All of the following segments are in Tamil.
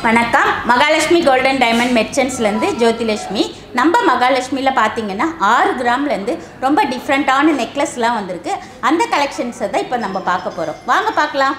வணக்கம். மகாலட்சுமி கோல்டன் டைமண்ட் மெர்ச்சன்ட்ஸ்லேருந்து ஜோதிலட்சுமி. நம்ம மகாலட்சுமியில் பார்த்தீங்கன்னா 6 கிராம்லேருந்து ரொம்ப டிஃப்ரெண்ட்டான நெக்லஸ்லாம் வந்திருக்கு. அந்த கலெக்ஷன்ஸை தான் இப்போ நம்ம பார்க்க போகிறோம். வாங்க பார்க்கலாம்.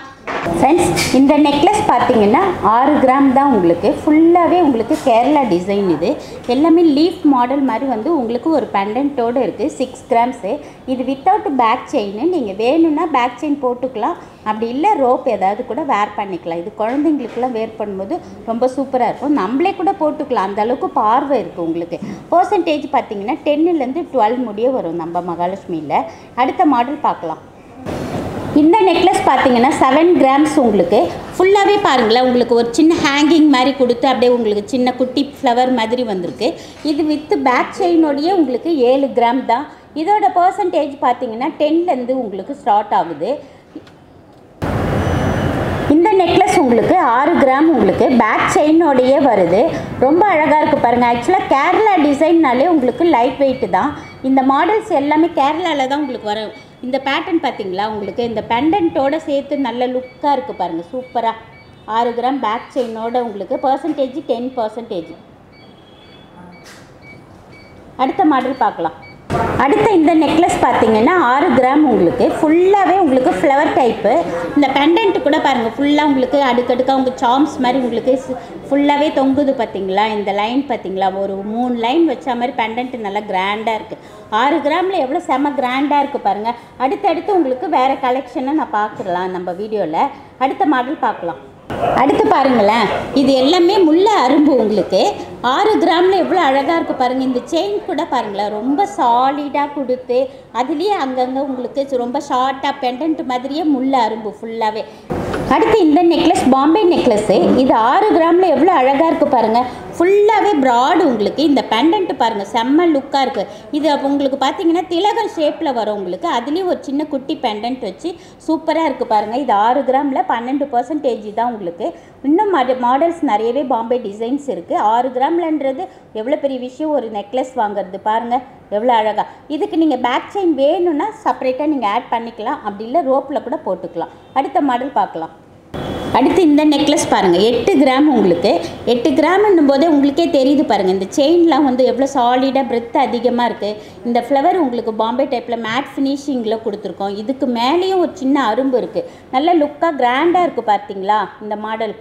ஃப்ரெண்ட்ஸ், இந்த நெக்லஸ் பார்த்தீங்கன்னா 6 கிராம் தான். உங்களுக்கு ஃபுல்லாகவே உங்களுக்கு கேரளா டிசைன். இது எல்லாமே லீஃப் மாடல் மாதிரி வந்து உங்களுக்கு ஒரு பெண்டன்ட்டோடு இருக்குது. 6 கிராம்ஸு. இது வித்தவுட் பேக் செயின். நீங்கள் வேணும்னா பேக் செயின் போட்டுக்கலாம், அப்படி இல்லை ரோப் ஏதாவது கூட வேர் பண்ணிக்கலாம். இது குழந்தைங்களுக்குலாம் வேர் பண்ணும்போது ரொம்ப சூப்பராக இருக்கும். நம்மளே கூட போட்டுக்கலாம், அந்த அளவுக்கு பார்வை இருக்குது உங்களுக்கு. பர்சன்டேஜ் பார்த்தீங்கன்னா 10லேருந்து 12 முடிய வரும் நம்ம மகாலட்சுமியில். அடுத்த மாடல் பார்க்கலாம். இந்த நெக்லஸ் பார்த்தீங்கன்னா 7 கிராம்ஸ். உங்களுக்கு ஃபுல்லாகவே பாருங்களேன், உங்களுக்கு ஒரு சின்ன ஹேங்கிங் மாதிரி கொடுத்து அப்படியே உங்களுக்கு சின்ன குட்டி ஃப்ளவர் மாதிரி வந்திருக்கு. இது வித் பேக் செயினோடையே உங்களுக்கு 7 கிராம் தான். இதோட பர்சன்டேஜ் பார்த்தீங்கன்னா 10லேருந்து உங்களுக்கு ஸ்டார்ட் ஆகுது. இந்த நெக்லஸ் உங்களுக்கு 6 கிராம் உங்களுக்கு பேக் செயினோடையே வருது. ரொம்ப அழகாக இருக்குது பாருங்கள். ஆக்சுவலாக கேரளா டிசைன்னாலே உங்களுக்கு லைட் வெயிட்டு தான். இந்த மாடல்ஸ் எல்லாமே கேரளாவில் தான் உங்களுக்கு வரும். இந்த பேட்டர்ன் பார்த்தீங்களா, உங்களுக்கு இந்த பெண்டன்ட்டோடு சேர்த்து நல்ல லுக்காக இருக்குது பாருங்கள். சூப்பராக 6 கிராம் பேக் செயினோட உங்களுக்கு பர்சன்டேஜ் 10%. அடுத்த மாடல் பார்க்கலாம். அடுத்த இந்த நெக்லஸ் பார்த்தீங்கன்னா 6 கிராம். உங்களுக்கு ஃபுல்லாகவே உங்களுக்கு ஃப்ளவர் டைப்பு. இந்த பெண்டன்ட்டு கூட பாருங்கள், ஃபுல்லாக உங்களுக்கு அடுக்கடுக்காக உங்கள் சாம்ஸ் மாதிரி உங்களுக்கு ஃபுல்லாகவே தொங்குது பார்த்தீங்களா. இந்த லைன் பார்த்தீங்களா, ஒரு 3 லைன் வச்ச மாதிரி பெண்டன்ட்டு நல்லா கிராண்டாக இருக்குது. 6 கிராமில் எவ்வளோ செம கிராண்டாக இருக்குது பாருங்கள். அடுத்தடுத்து உங்களுக்கு வேறு கலெக்ஷனை நான் பார்க்கலாம் நம்ம வீடியோவில். அடுத்த மாடல் பார்க்கலாம். அடுத்து பாருங்களேன், இது எல்லாமே முல்லை அரும்பு. உங்களுக்கு 6 கிராமில் எவ்வளோ அழகாக இருக்குது பாருங்கள். இந்த செயின் கூட பாருங்களேன், ரொம்ப சாலிடாக கொடுத்து அதுலேயே அங்கங்கே உங்களுக்கு ரொம்ப ஷார்ட்டாக பெண்டன்ட் மாதிரியே முல்லை அரும்பு ஃபுல்லாகவே. அடுத்து இந்த நெக்லஸ் பாம்பே நெக்லஸ்ஸு. இது 6 கிராமில் எவ்வளோ அழகாக இருக்குது பாருங்கள். ஃபுல்லாகவே ப்ராடு. உங்களுக்கு இந்த பெண்டன்ட்டு பாருங்கள், செம்ம லுக்காக இருக்குது. இது உங்களுக்கு பார்த்தீங்கன்னா திலகம் ஷேப்பில் வரும் உங்களுக்கு. அதுலேயும் ஒரு சின்ன குட்டி பெண்டன்ட் வச்சு சூப்பராக இருக்குது பாருங்கள். இது 6 கிராமில் 12% தான் உங்களுக்கு. இன்னும் மாடல்ஸ் நிறையவே பாம்பே டிசைன்ஸ் இருக்குது. 6 கிராம்லன்றது எவ்வளோ பெரிய விஷயம் ஒரு நெக்லஸ் வாங்குறது பாருங்கள், எவ்வளோ அழகாக. இதுக்கு நீங்கள் பேக் செயின் வேணும்னா செப்பரேட்டாக நீங்கள் ஆட் பண்ணிக்கலாம், அப்படி இல்லை ரோப்பில் கூட போட்டுக்கலாம். அடுத்த மாடல் பார்க்கலாம். அடுத்து இந்த நெக்லஸ் பாருங்கள், 8 கிராம். உங்களுக்கு 8 கிராம்னும் போதே உங்களுக்கே தெரியுது பாருங்கள். இந்த செயின்லாம் வந்து எவ்வளோ சாலிடாக பிரெத் அதிகமாக இருக்குது. இந்த ஃப்ளவர் உங்களுக்கு பாம்பே டைப்பில் மேட் ஃபினிஷிங்கில் கொடுத்துருக்கோம். இதுக்கு மேலேயும் ஒரு சின்ன அரும்பு இருக்குது. நல்ல லுக்காக கிராண்டாக இருக்குது பார்த்தீங்களா இந்த மாடல்.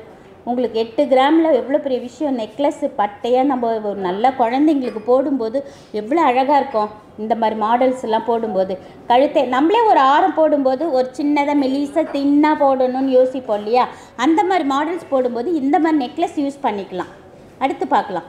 உங்களுக்கு 8 கிராமில் எவ்வளோ பெரிய விஷயம். நெக்லஸ் பட்டையாக நம்ம ஒரு நல்ல குழந்தைங்களுக்கு போடும்போது எவ்வளோ அழகாக இருக்கும். இந்த மாதிரி மாடல்ஸ் எல்லாம் போடும்போது கழுத்தை நம்மளே ஒரு ஆரம் போடும்போது ஒரு சின்னதாக மெலிசாக தின்னாக போடணும்னு யோசிப்போம் இல்லையா. அந்த மாதிரி மாடல்ஸ் போடும்போது இந்த மாதிரி நெக்லஸ் யூஸ் பண்ணிக்கலாம். அடுத்து பார்க்கலாம்.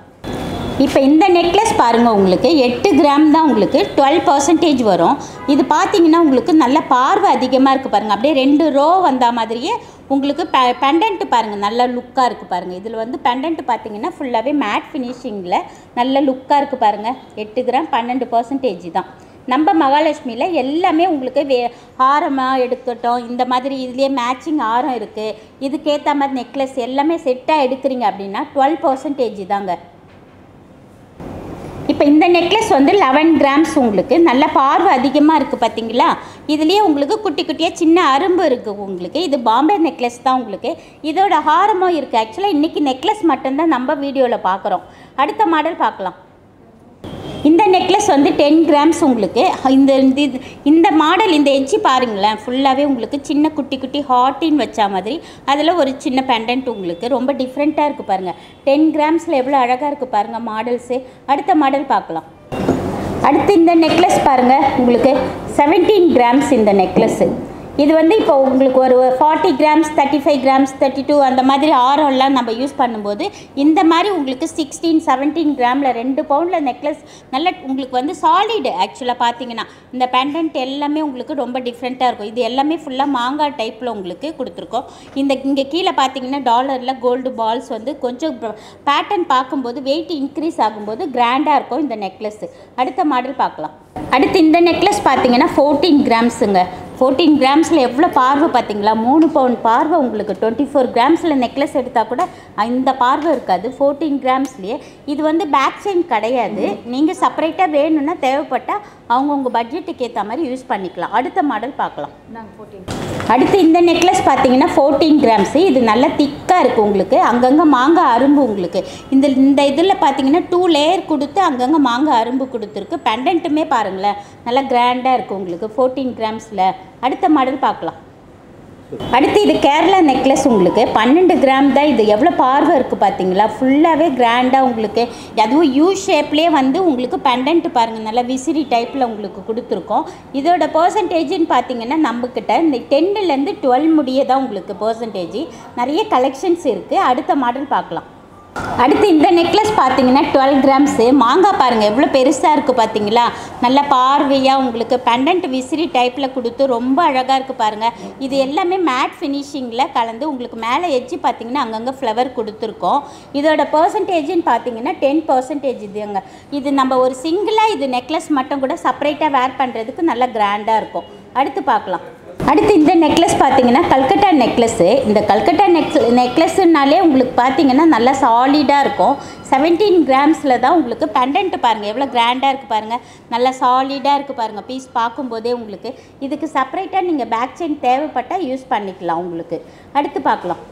இப்போ இந்த நெக்லஸ் பாருங்கள், உங்களுக்கு 8 கிராம் தான். உங்களுக்கு 12% வரும். இது பார்த்தீங்கன்னா உங்களுக்கு நல்ல பார்வை அதிகமாக இருக்குது பாருங்கள். அப்படியே 2 ரோ வந்த மாதிரியே உங்களுக்கு பெண்டன்ட்டு பாருங்கள், நல்ல லுக்காக இருக்குது பாருங்கள். இதில் வந்து பெண்டன்ட்டு பார்த்தீங்கன்னா ஃபுல்லாகவே மேட் ஃபினிஷிங்கில் நல்ல லுக்காக இருக்குது பாருங்கள். 8 கிராம் 12% தான். நம்ம மகாலட்சுமியில் எல்லாமே உங்களுக்கு ஹாரமாக எடுக்கட்டும், இந்த மாதிரி இதுலேயே மேட்சிங் ஹாரம் இருக்குது. இதுக்கேற்ற மாதிரி நெக்லஸ் எல்லாமே செட்டாக எடுக்கிறீங்க அப்படின்னா 12% தாங்க. இப்போ இந்த நெக்லஸ் வந்து 11 கிராம்ஸ். உங்களுக்கு நல்ல பார்வை அதிகமாக இருக்குது பார்த்தீங்களா. இதுலேயே உங்களுக்கு குட்டி குட்டியாக சின்ன அரும்பு இருக்குது உங்களுக்கு. இது பாம்பே நெக்லஸ் தான். உங்களுக்கு இதோட ஹாரமும் இருக்குது. ஆக்சுவலாக இன்றைக்கி நெக்லஸ் மட்டும்தான் நம்ம வீடியோவில் பார்க்குறோம். அடுத்த மாடல் பார்க்கலாம். இந்த நெக்லஸ் வந்து 10 கிராம்ஸ். உங்களுக்கு இந்த மாடல் இந்த எட்ஜி பாருங்களேன், ஃபுல்லாகவே உங்களுக்கு சின்ன குட்டி குட்டி ஹார்ட்டின் வச்சா மாதிரி அதில் ஒரு சின்ன பெண்டன்ட் உங்களுக்கு ரொம்ப டிஃப்ரெண்ட்டாக இருக்குது பாருங்கள். 10 கிராம்ஸில் எவ்வளோ அழகாக இருக்குது பாருங்கள் மாடல்ஸு. அடுத்த மாடல் பார்க்கலாம். அடுத்து இந்த நெக்லஸ் பாருங்கள், உங்களுக்கு 17 கிராம்ஸ் இந்த நெக்லஸ்ஸு. இது வந்து இப்போ உங்களுக்கு ஒரு 40 கிராம்ஸ் 35 கிராம்ஸ் 32 அந்த மாதிரி ஆரம்லாம் நம்ம யூஸ் பண்ணும்போது இந்த மாதிரி உங்களுக்கு 16-17 கிராமில் 2 பவுண்டில் நெக்லஸ் நல்ல உங்களுக்கு வந்து சாலிடு. ஆக்சுவலாக பார்த்தீங்கன்னா இந்த பெண்டன்ட் எல்லாமே உங்களுக்கு ரொம்ப டிஃப்ரெண்ட்டாக இருக்கும். இது எல்லாமே ஃபுல்லாக மாங்காய் டைப்பில் உங்களுக்கு கொடுத்துருக்கோம். இங்கே கீழே பார்த்தீங்கன்னா டாலரில் கோல்டு பால்ஸ் வந்து கொஞ்சம் பேட்டர்ன் பார்க்கும்போது வெயிட் இன்க்ரீஸ் ஆகும்போது கிராண்டாக இருக்கும் இந்த நெக்லஸ்ஸு. அடுத்த மாடல் பார்க்கலாம். அடுத்து இந்த நெக்லஸ் பார்த்தீங்கன்னா 14 கிராம்ஸுங்க. 14 கிராம்ஸில் எவ்வளோ பார்வை பார்த்தீங்களா, 3 பவுண்ட் பார்வை உங்களுக்கு. 24 கிராம்ஸில் நெக்லஸ் எடுத்தால் கூட இந்த பார்வை இருக்காது 14 கிராம்ஸ்லேயே. இது வந்து பேக் செயின் கிடையாது. நீங்கள் செப்பரேட்டாக வேணும்னா தேவைப்பட்டால் அவங்கவுங்க பட்ஜெட்டுக்கு ஏற்ற மாதிரி யூஸ் பண்ணிக்கலாம். அடுத்த மாடல் பார்க்கலாம். அடுத்து இந்த நெக்லஸ் பார்த்தீங்கன்னா 14 கிராம்ஸு. இது நல்லா திக்காக இருக்குது உங்களுக்கு. அங்கங்கே மாங்காய் அரும்பு உங்களுக்கு. இந்த இதில் பார்த்தீங்கன்னா 2 லேயர் கொடுத்து அங்கங்கே மாங்காய் அரும்பு கொடுத்துருக்கு. பெண்டன்ட்டுமே பாருங்களேன் நல்லா கிராண்டாக இருக்குது உங்களுக்கு 14 கிராம்ஸில். அடுத்த மாடல் பார்க்கலாம். அடுத்து இது கேரளா நெக்லஸ் உங்களுக்கு. 12 கிராம் தான். இது எவ்வளோ பார்வை இருக்குது பார்த்தீங்களா, ஃபுல்லாகவே கிராண்டாக உங்களுக்கு. அதுவும் யூ ஷேப்லேயே வந்து உங்களுக்கு பெண்டன்ட்டு பாருங்கள் நல்லா விசிறி டைப்பில் உங்களுக்கு கொடுத்துருக்கோம். இதோட பர்சன்டேஜ்னு பார்த்தீங்கன்னா நம்மக்கிட்ட இந்த 10லேருந்து 12 முடிய தான் உங்களுக்கு பர்சன்டேஜ். நிறைய கலெக்ஷன்ஸ் இருக்குது. அடுத்த மாடல் பார்க்கலாம். அடுத்து இந்த நெக்லஸ் பார்த்தீங்கன்னா 12 கிராம்ஸு. மாங்காய் பாருங்கள் எவ்வளோ பெருசாக இருக்குது பார்த்தீங்களா, நல்லா பார்வையாக உங்களுக்கு பெண்டன்ட் விசிறி டைப்பில் கொடுத்து ரொம்ப அழகாக இருக்குது பாருங்கள். இது எல்லாமே மேட் ஃபினிஷிங்கில் கலந்து உங்களுக்கு மேலே எட்ஜி பார்த்தீங்கன்னா அங்கங்கே ஃப்ளவர் கொடுத்துருக்கோம். இதோட பர்சன்டேஜ்னு பார்த்தீங்கன்னா 10% இதுங்க. இது நம்ம ஒரு சிங்கிளாக இது நெக்லஸ் மட்டும் கூட செப்பரேட்டாக வேர் பண்ணுறதுக்கு நல்லா கிராண்டாக இருக்கும். அடுத்து பார்க்கலாம். அடுத்து இந்த நெக்லஸ் பார்த்தீங்கன்னா கல்கட்டா நெக்லஸ்ஸு. இந்த கல்கட்டா நெக்லஸ்னாலே உங்களுக்கு பார்த்தீங்கன்னா நல்லா சாலிடாக இருக்கும். 17 கிராம்ஸில் தான் உங்களுக்கு. பெண்டன்ட்டு பாருங்கள் எவ்வளோ கிராண்டாக இருக்குது பாருங்கள், நல்லா சாலிடாக இருக்குது பாருங்கள் பீஸ் பார்க்கும்போதே உங்களுக்கு. இதுக்கு செப்பரேட்டாக நீங்கள் பேக் செயின் தேவைப்பட்டால் யூஸ் பண்ணிக்கலாம் உங்களுக்கு. அடுத்து பார்க்கலாம்.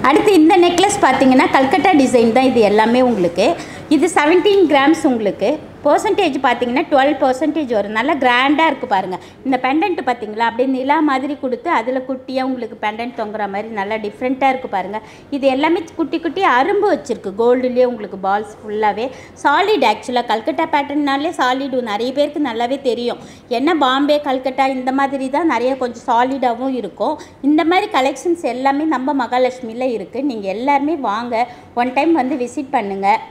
அடுத்து இந்த நெக்லஸ் பார்த்தீங்கன்னா கல்கட்டா டிசைன் தான் இது எல்லாமே உங்களுக்கு. இது 17 கிராம்ஸ் உங்களுக்கு. பர்சன்டேஜ் பார்த்தீங்கன்னா 12% வரும். நல்லா கிராண்டாக இருக்குது பாருங்கள். இந்த பெண்டன்ட் பார்த்தீங்களா அப்படியே நிலா மாதிரி கொடுத்து அதில் குட்டியாக உங்களுக்கு பெண்டன்ட் தொங்குற மாதிரி நல்லா டிஃப்ரெண்ட்டாக இருக்குது பாருங்கள். இது எல்லாமே குட்டி குட்டி அரும்பு வச்சுருக்கு கோல்டுலேயே உங்களுக்கு. பால்ஸ் ஃபுல்லாகவே சாலிட். ஆக்சுவலாக கல்கட்டா பேட்டர்னாலே சாலிடு நிறைய பேருக்கு நல்லாவே தெரியும். ஏன்னா பாம்பே கல்கட்டா இந்த மாதிரி தான் நிறைய கொஞ்சம் சாலிடாகவும் இருக்கும். இந்த மாதிரி கலெக்ஷன்ஸ் எல்லாமே நம்ம மகாலட்சுமியில் இருக்குது. நீங்கள் எல்லாருமே வாங்க, ஒன் டைம் வந்து விசிட் பண்ணுங்கள்.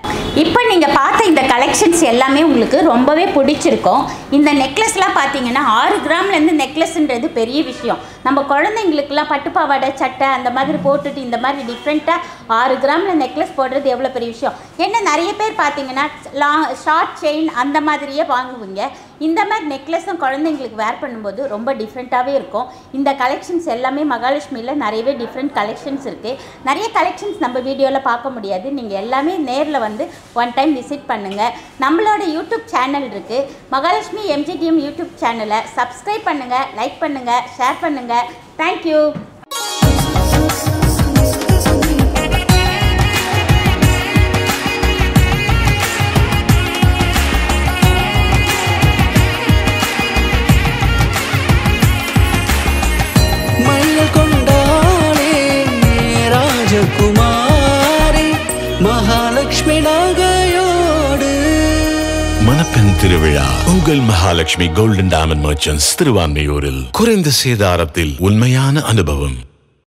இப்போ நீங்கள் பார்த்த இந்த கலெக்ஷன்ஸ் எல்லாமே உங்களுக்கு ரொம்பவே பிடிச்சிருக்கும். இந்த நெக்லஸ்லாம் பார்த்தீங்கன்னா 6 கிராம்லேருந்து நெக்லஸ்ன்றது பெரிய விஷயம். நம்ம குழந்தைங்களுக்குலாம் பட்டுப்பாவாடை சட்டை அந்த மாதிரி போட்டுட்டு இந்த மாதிரி டிஃப்ரெண்ட்டாக 6 கிராமில் நெக்லஸ் போடுறது எவ்வளோ பெரிய விஷயம். ஏன்னா நிறைய பேர் பார்த்தீங்கன்னா ஷார்ட் செயின் அந்த மாதிரியே வாங்குவீங்க. இந்த மாதிரி நெக்லஸும் குழந்தைங்களுக்கு வேர் பண்ணும்போது ரொம்ப டிஃப்ரெண்ட்டாகவே இருக்கும். இந்த கலெக்ஷன்ஸ் எல்லாமே மகாலட்சுமியில் நிறையவே டிஃப்ரெண்ட் கலெக்ஷன்ஸ் இருக்குது. நிறைய கலெக்ஷன்ஸ் நம்ம வீடியோவில் பார்க்க முடியாது. நீங்கள் எல்லாமே நேரில் வந்து ஒன் டைம் விசிட் பண்ணுங்கள். நம்மளோட யூடியூப் சேனல் இருக்குது, மகாலட்சுமி MGTM யூடியூப் சேனலை சப்ஸ்கிரைப் பண்ணுங்கள், லைக் பண்ணுங்கள், ஷேர் பண்ணுங்கள். தேங்க்யூ. குமாரி மகாலட்சுமி நகையோடு மணப்பெண் திருவிழா உங்கள் மகாலட்சுமி கோல்டன் டைமண்ட் மர்ச்சன்ட்ஸ் திருவான்மையூரில். குறைந்த சேதாரத்தில் உண்மையான அனுபவம்.